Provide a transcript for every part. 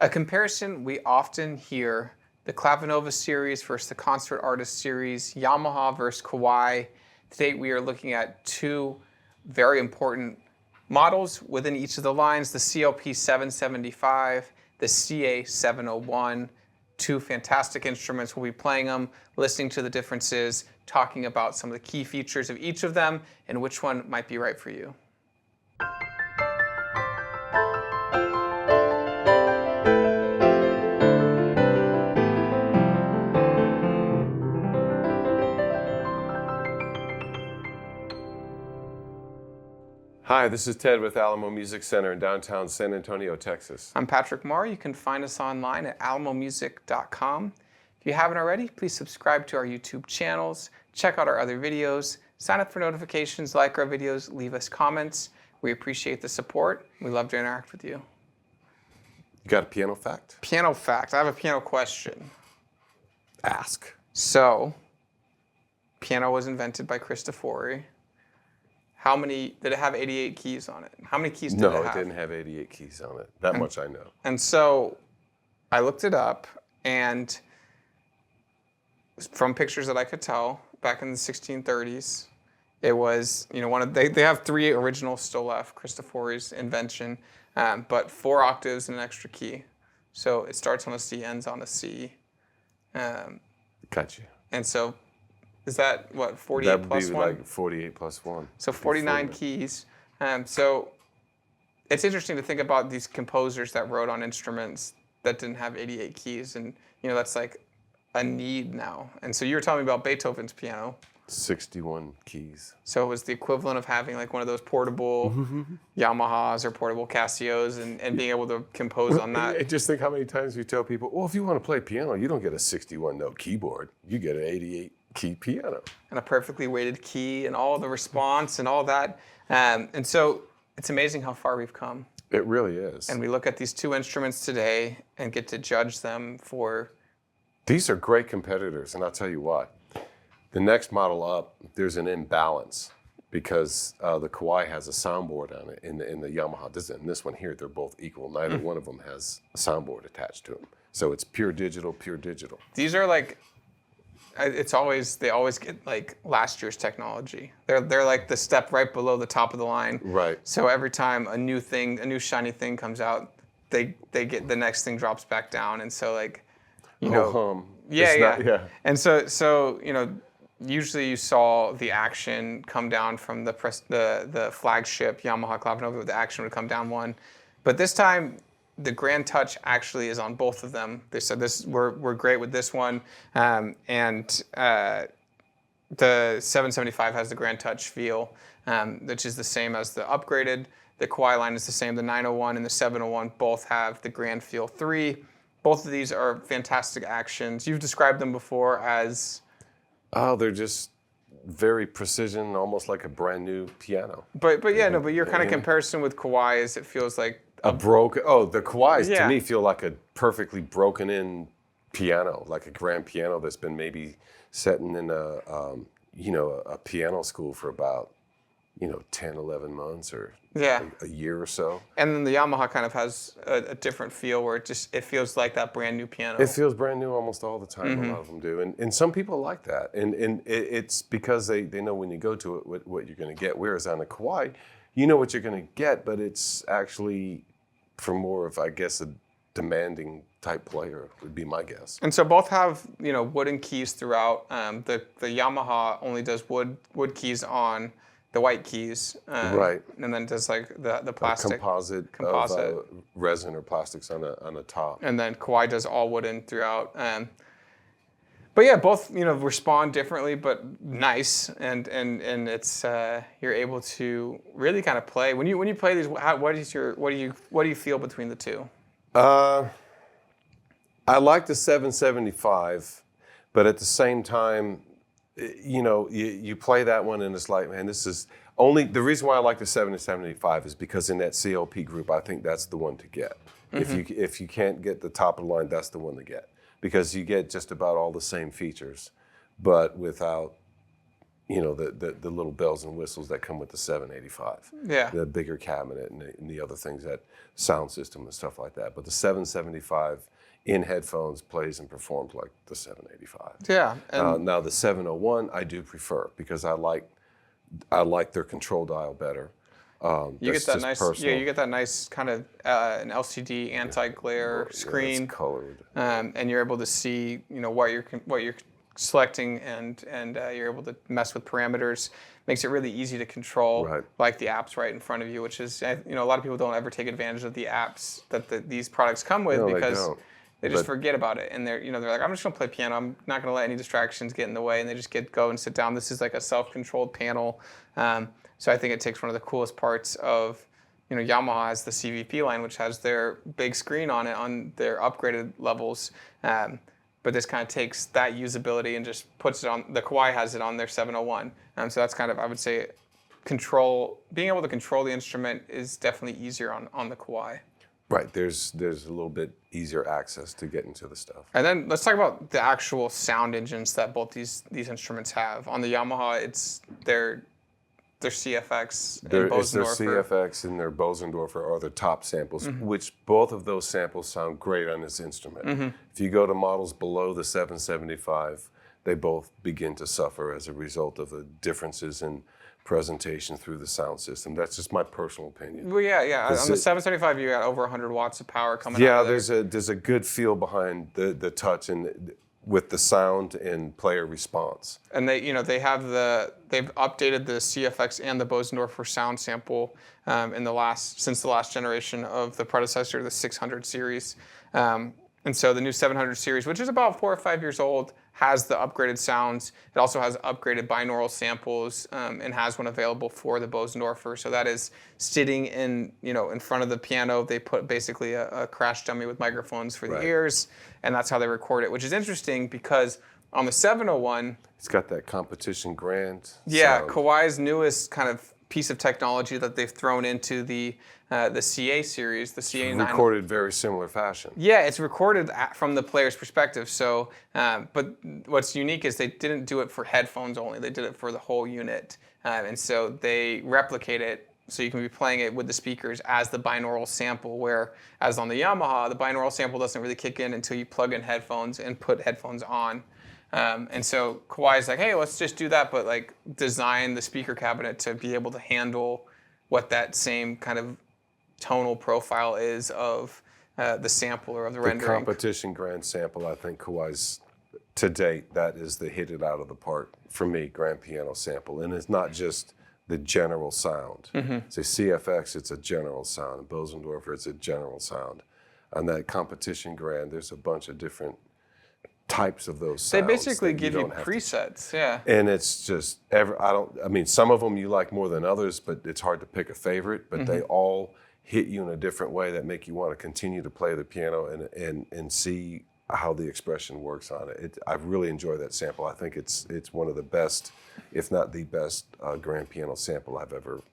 A comparison we often hear, the Clavinova series versus the Concert Artist series, Yamaha versus Kawai. Today we are looking at two very important models within each of the lines, the CLP-775, the CA701. Two fantastic instruments. We'll be playing them, listening to the differences, talking about some of the key features of each of them and which one might be right for you. Hi, this is Ted with Alamo Music Center in downtown San Antonio, Texas. I'm Patrick Marr. You can find us online at alamomusic.com. If you haven't already, please subscribe to our YouTube channels, check out our other videos, sign up for notifications, like our videos, leave us comments. We appreciate the support. We love to interact with you. You got a piano fact? Piano fact. I have a piano question. Ask. So, piano was invented by Cristofori. How many, did it have 88 keys on it? How many keys did it have? No, it didn't have 88 keys on it. That much I know. And so I looked it up, and from pictures that I could tell, back in the 1630s, it was, one of, they have three originals still left, Cristofori's invention, but 4 octaves and an extra key. So it starts on a C, ends on a C. Gotcha. And so is that, what, 48 plus 1? That would be like 48 plus 1. So 49 keys. So it's interesting to think about these composers that wrote on instruments that didn't have 88 keys. And, that's like a need now. And so you were telling me about Beethoven's piano. 61 keys. So it was the equivalent of having like one of those portable Yamahas or portable Casios and being able to compose on that. Just think how many times we tell people, well, if you want to play piano, you don't get a 61-note keyboard. You get an 88-key piano. And a perfectly weighted key and all the response and all that. And so it's amazing how far we've come. It really is. And we look at these two instruments today and get to judge them for... These are great competitors, and I'll tell you why. The next model up, there's an imbalance because the Kawai has a soundboard on it in the Yamaha. This one here, they're both equal. Neither one of them has a soundboard attached to them. So it's pure digital, pure digital. These are like... they always get like last year's technology. They're like the step right below the top of the line. Right. So every time a new shiny thing comes out, they get the next thing drops back down. And so like, yeah. And so usually you saw the action come down from the flagship Yamaha Clavinova. The action would come down one, but this time the Grand Touch actually is on both of them. They said we're great with this one, and the 775 has the Grand Touch feel, which is the same as the upgraded. The Kawai line is the same. The 901 and the 701 both have the Grand Feel 3. Both of these are fantastic actions. You've described them before as... Oh, they're just very precision, almost like a brand new piano. But your kind of comparison with Kawai is it feels like... the Kawais to me feel like a perfectly broken in piano, like a grand piano that's been maybe sitting in a piano school for about 10, 11 months or a year or so. And then the Yamaha kind of has a different feel where it feels like that brand new piano. It feels brand new almost all the time. A lot of them do, and some people like that, and it's because they know when you go to it what you're going to get. Whereas on a Kawai, you know what you're going to get, but it's actually for more of, I guess, a demanding type player would be my guess. And so both have wooden keys throughout. The Yamaha only does wood keys on the white keys, right, and then does like the plastic composite of, resin or plastics on a top. And then Kawai does all wooden throughout. But yeah, both respond differently, but nice, and it's you're able to really kind of play when you play these. What do you feel between the two? I like the 775, but at the same time, you play that one and it's like, man, this is only the reason why I like the 775 is because in that CLP group, I think that's the one to get. If you can't get the top of the line, that's the one to get because you get just about all the same features, but without the little bells and whistles that come with the 785. Yeah. The bigger cabinet and the other things, that sound system and stuff like that. But the 775 in headphones plays and performs like the 785. Yeah. And Now the 701 I do prefer, because I like their control dial better. you That's get that just nice, personal. you get that nice kind of an LCD anti-glare Yeah, screen, it's colored. and you're able to see, what you're selecting, and you're able to mess with parameters. Makes it really easy to control, Right. like the apps right in front of you, which is, a lot of people don't ever take advantage of the apps that these products come with, No, they because don't. they just But- forget about it, and they're like, I'm just gonna play piano. I'm not gonna let any distractions get in the way, and they just go and sit down. This is like a self-controlled panel, so I think it takes one of the coolest parts of, Yamaha has the CVP line, which has their big screen on it on their upgraded levels, but this kind of takes that usability and just puts it on. The Kawai has it on their 701, so that's kind of, I would say, being able to control the instrument is definitely easier on the Kawai. Right. There's a little bit easier access to get into the stuff. And then let's talk about the actual sound engines that both these instruments have. On the Yamaha, it's their CFX and It's their Bosendorfer. CFX and their Bosendorfer are the top samples, Mm-hmm. which both of those samples sound great on this instrument. Mm-hmm. If you go to models below the 775, they both begin to suffer as a result of the differences in presentation through the sound system. That's just my personal opinion. Well, yeah. On the it- 775, you got over 100 watts of power coming out Yeah, of there. there's a good feel behind the touch and with the sound and player response. And they've updated the CFX and the Bosendorfer sound sample since the last generation of the predecessor, the 600 series. And so the new 700 series, which is about 4 or 5 years old, has the upgraded sounds. It also has upgraded binaural samples, and has one available for the Bosendorfer. So that is sitting in front of the piano. They put basically a crash dummy with microphones for the Right. ears, and that's how they record it, which is interesting because on the 701, It's got that competition grand yeah, sound. Kawai's newest kind of piece of technology that they've thrown into the CA series, the CA9. Recorded very similar fashion. Yeah, it's recorded from the player's perspective. So, but what's unique is they didn't do it for headphones only. They did it for the whole unit, and so they replicate it. So you can be playing it with the speakers as the binaural sample, where as on the Yamaha, the binaural sample doesn't really kick in until you plug in headphones and put headphones on. And so Kawai's like, hey, let's just do that, but like design the speaker cabinet to be able to handle what that same kind of tonal profile is of the sample or of the The rendering. competition grand sample, I think Kawai's, to date, that is the hit it out of the park for me, grand piano sample. And it's not just the general sound. Say CFX, it's a general sound. Bosendorfer, it's a general sound. On that competition grand, there's a bunch of different types of those They sounds. basically that give you don't have to- presets, yeah. And it's just some of them you like more than others, but it's hard to pick a favorite, but they all hit you in a different way that make you want to continue to play the piano and see how the expression works on it. I really enjoy that sample. I think it's one of the best, if not the best, grand piano sample I've ever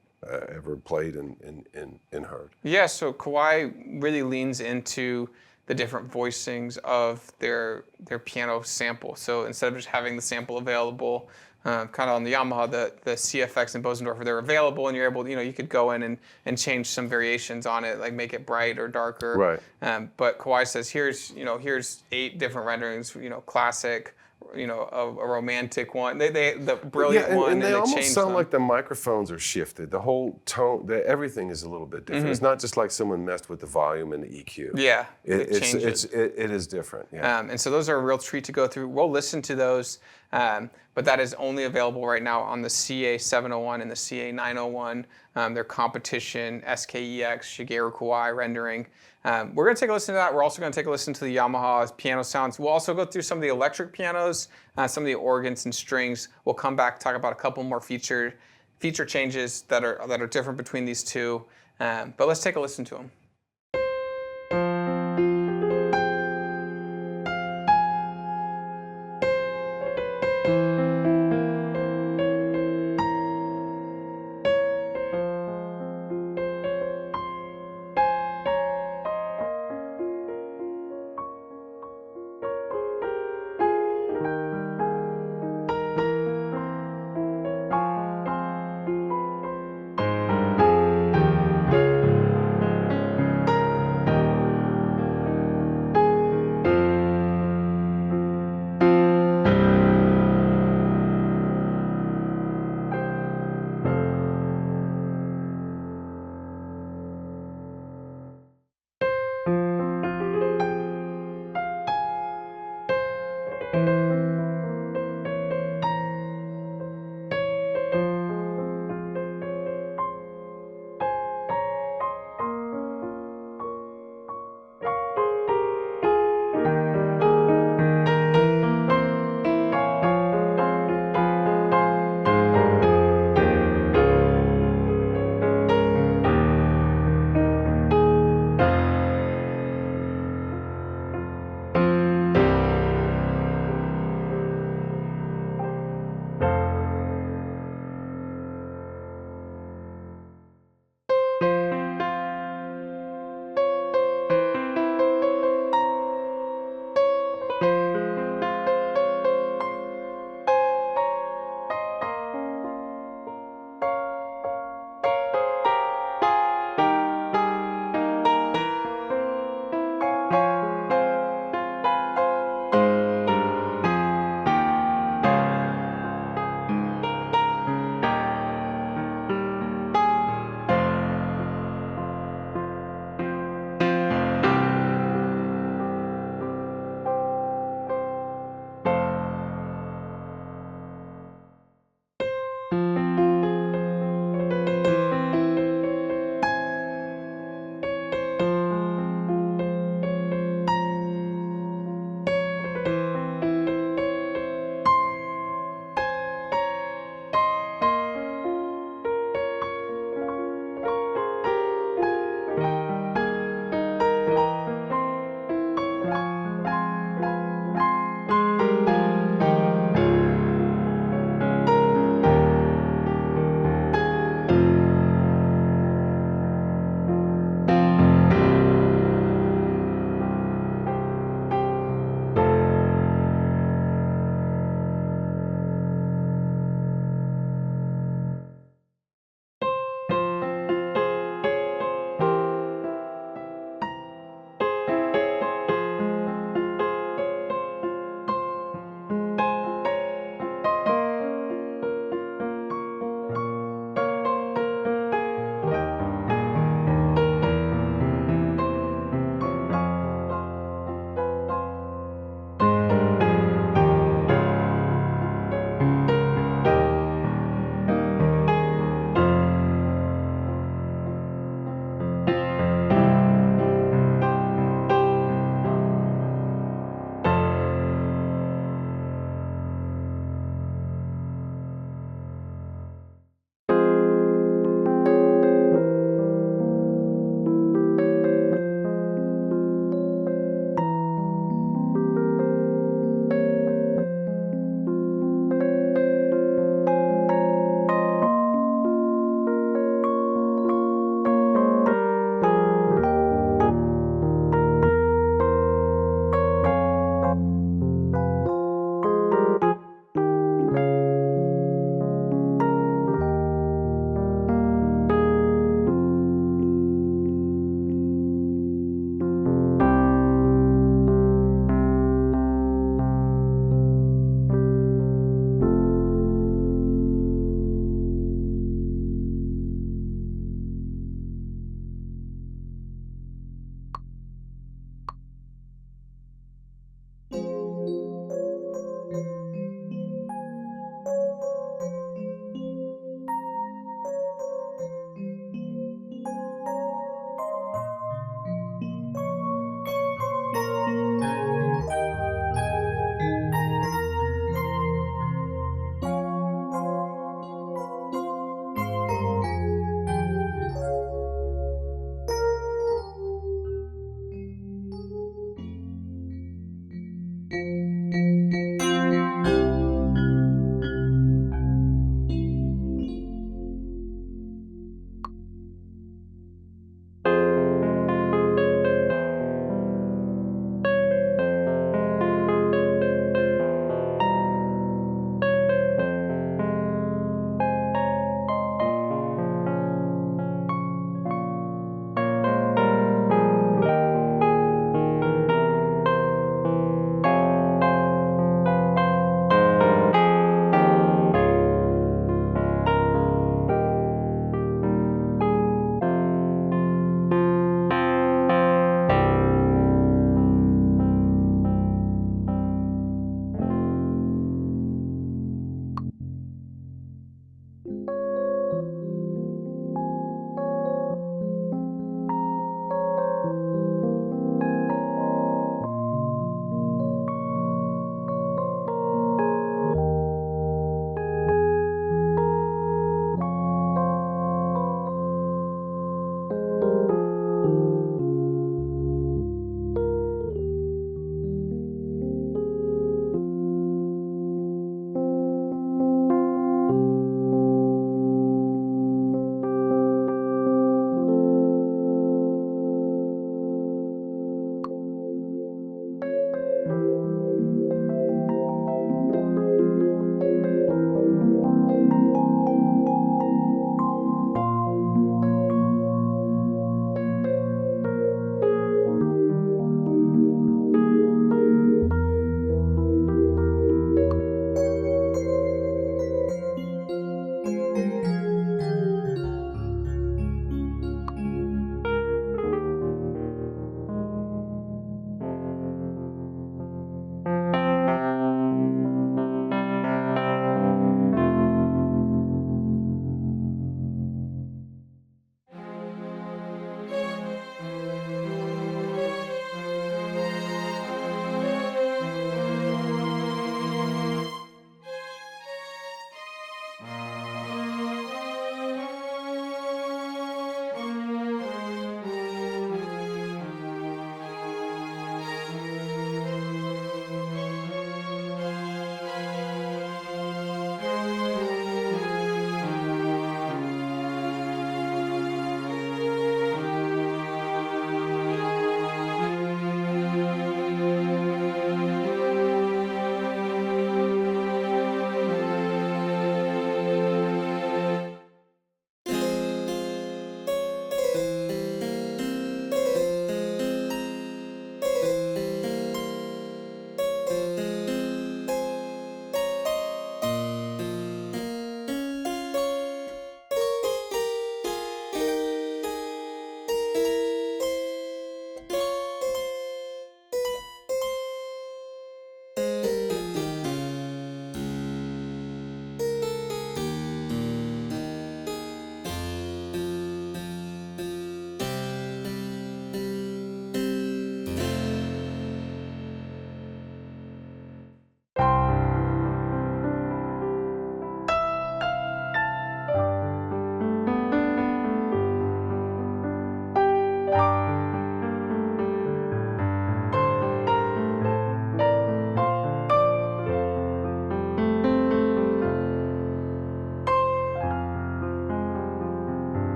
played and heard. Yeah, so Kawai really leans into the different voicings of their piano sample. So instead of just having the sample available, kind of on the Yamaha, the CFX and Bosendorfer, they're available, and you're able, you could go in and change some variations on it, like make it bright or darker. Right. But Kawai says, here's 8 different renderings, classic, a romantic one, the brilliant one, and they almost change sound them. like the microphones are shifted. The whole tone, everything is a little bit different. It's not just like someone messed with the volume and the EQ. Yeah, it changes. it is different. Yeah. And so those are a real treat to go through. We'll listen to those, but that is only available right now on the CA701 and the CA901. Their competition SKEX Shigeru Kawai rendering. We're going to take a listen to that. We're also going to take a listen to the Yamaha piano sounds. We'll also go through some of the electric pianos, some of the organs and strings. We'll come back, talk about a couple more feature changes that are different between these two. But let's take a listen to them.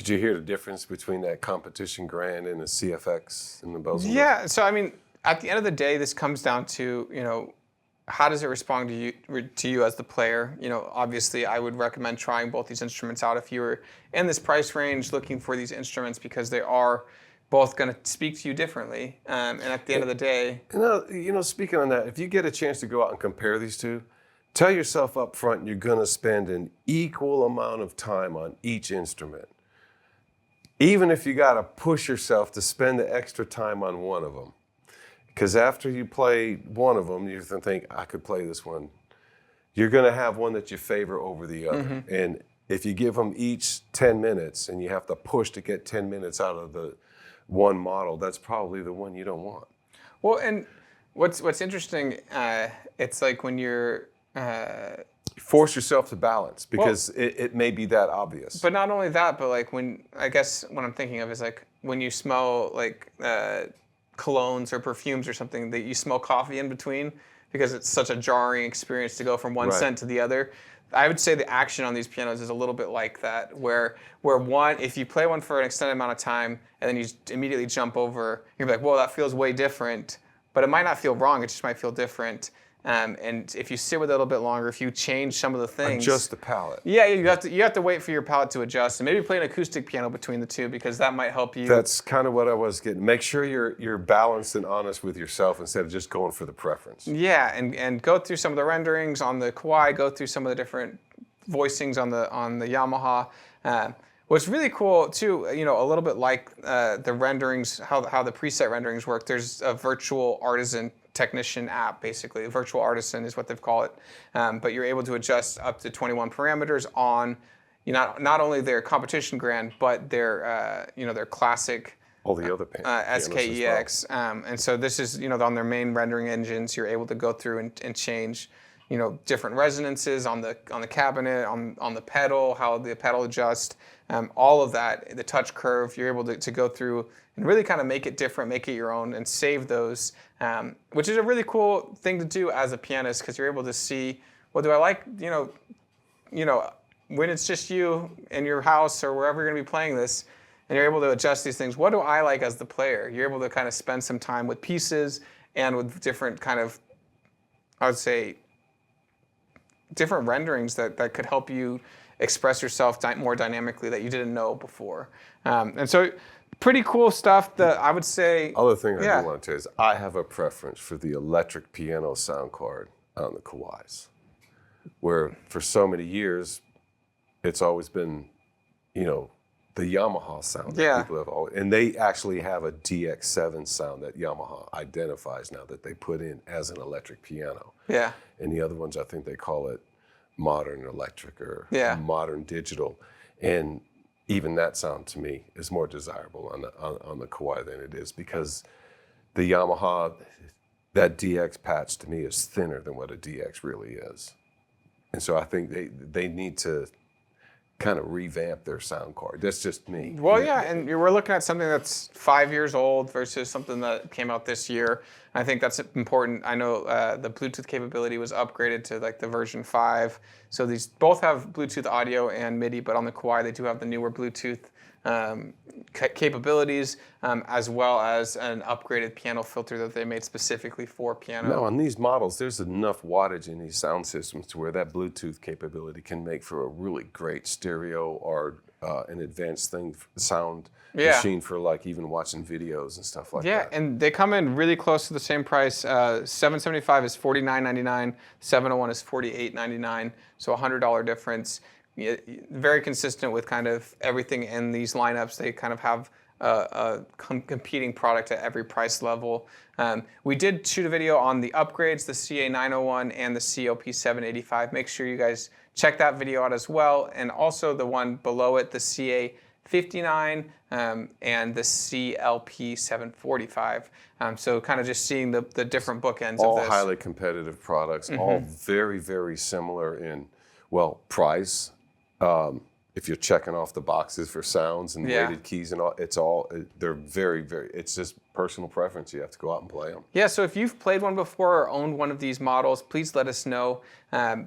Could you hear the difference between that competition grand and the CFX and the bells and Yeah. So I mean, at the end of the day, this comes down to, how does it respond to you as the player? Obviously, I would recommend trying both these instruments out if you were in this price range looking for these instruments, because they are both going to speak to you differently. And at the end of the day, speaking on that, if you get a chance to go out and compare these two, tell yourself up front you're going to spend an equal amount of time on each instrument. Even if you got to push yourself to spend the extra time on one of them. Because after you play one of them, you think, I could play this one. You're going to have one that you favor over the other. Mm-hmm. And if you give them each 10 minutes and you have to push to get 10 minutes out of the one model, that's probably the one you don't want. Well, and what's interesting, it's like when you're... force yourself to balance, because it may be that obvious. But not only that, but like I guess what I'm thinking of is like when you smell like colognes or perfumes or something, that you smell coffee in between, because it's such a jarring experience to go from one scent to the other. I would say the action on these pianos is a little bit like that, where one, if you play one for an extended amount of time and then you immediately jump over, you're like, whoa, that feels way different. But it might not feel wrong, it just might feel different. And if you sit with it a little bit longer, if you change some of the things, adjust the palette. Yeah, you have to wait for your palette to adjust, and maybe play an acoustic piano between the two, because that might help you. That's kind of what I was getting. Make sure you're balanced and honest with yourself instead of just going for the preference. Yeah, and go through some of the renderings on the Kawai, go through some of the different voicings on the Yamaha. What's really cool too, a little bit like the renderings, how the preset renderings work. There's a virtual artisan technician app, basically. Virtual artisan is what they've called it. But you're able to adjust up to 21 parameters on not only their competition grand, but their classic all the other SKEX. Well. And so this is on their main rendering engines. You're able to go through and change different resonances on the cabinet, on the pedal, how the pedal adjusts, all of that, the touch curve. You're able to go through and really kind of make it different, make it your own, and save those, which is a really cool thing to do as a pianist, because you're able to see, well, do I like, when it's just you in your house or wherever you're going to be playing this, and you're able to adjust these things. What do I like as the player? You're able to kind of spend some time with pieces and with different kind of, I would say, different renderings that could help you express yourself more dynamically that you didn't know before. And so pretty cool stuff that I would say. Other thing I do want to tell you is I have a preference for the electric piano sound card on the Kawais, where for so many years it's always been you know, the Yamaha sound that Yeah. people have always, and they actually have a DX7 sound that Yamaha identifies now that they put in as an electric piano. Yeah. And the other ones, I think they call it modern electric or Yeah. modern digital. And even that sound to me is more desirable on the Kawai than it is, because the Yamaha, that DX patch to me is thinner than what a DX really is. And so I think they need to kind of revamp their sound card. That's just me. Well, yeah, and we're looking at something that's 5 years old versus something that came out this year. I think that's important. I know the Bluetooth capability was upgraded to like the version 5. So these both have Bluetooth audio and MIDI, but on the Kawai they do have the newer Bluetooth capabilities, as well as an upgraded piano filter that they made specifically for piano. No, on these models, there's enough wattage in these sound systems to where that Bluetooth capability can make for a really great stereo or an advanced sound machine for like even watching videos and stuff like that. Yeah, and they come in really close to the same price. 775 is $49.99, 701 is $48.99, so $100 difference. Very consistent with kind of everything in these lineups. They kind of have a competing product at every price level. We did shoot a video on the upgrades, the CA901 and the CLP785. Make sure you guys check that video out as well. And also the one below it, the CA59 and the CLP745. So kind of just seeing the different bookends all of this. All highly competitive products, all very, very similar in, well, price. If you're checking off the boxes for sounds and weighted keys and all, they're very, very, it's just personal preference. You have to go out and play them. Yeah, so if you've played one before or owned one of these models, please let us know.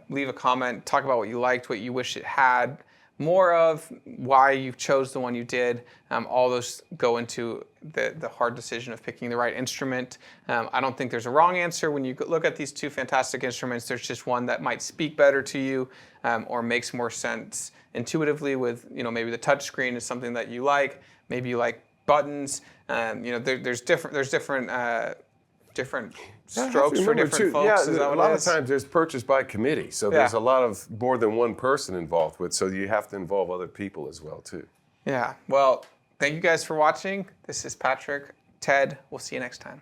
Leave a comment, talk about what you liked, what you wish it had more of, why you chose the one you did. All those go into the hard decision of picking the right instrument. I don't think there's a wrong answer. When you look at these two fantastic instruments, there's just one that might speak better to you or makes more sense intuitively with, maybe the touch screen is something that you like. Maybe you like buttons. There's different strokes for different folks. Yeah, a lot of times there's purchase by committee, so there's a lot of more than one person involved with, so you have to involve other people as well too. Yeah, well, thank you guys for watching. This is Patrick, Ted. We'll see you next time.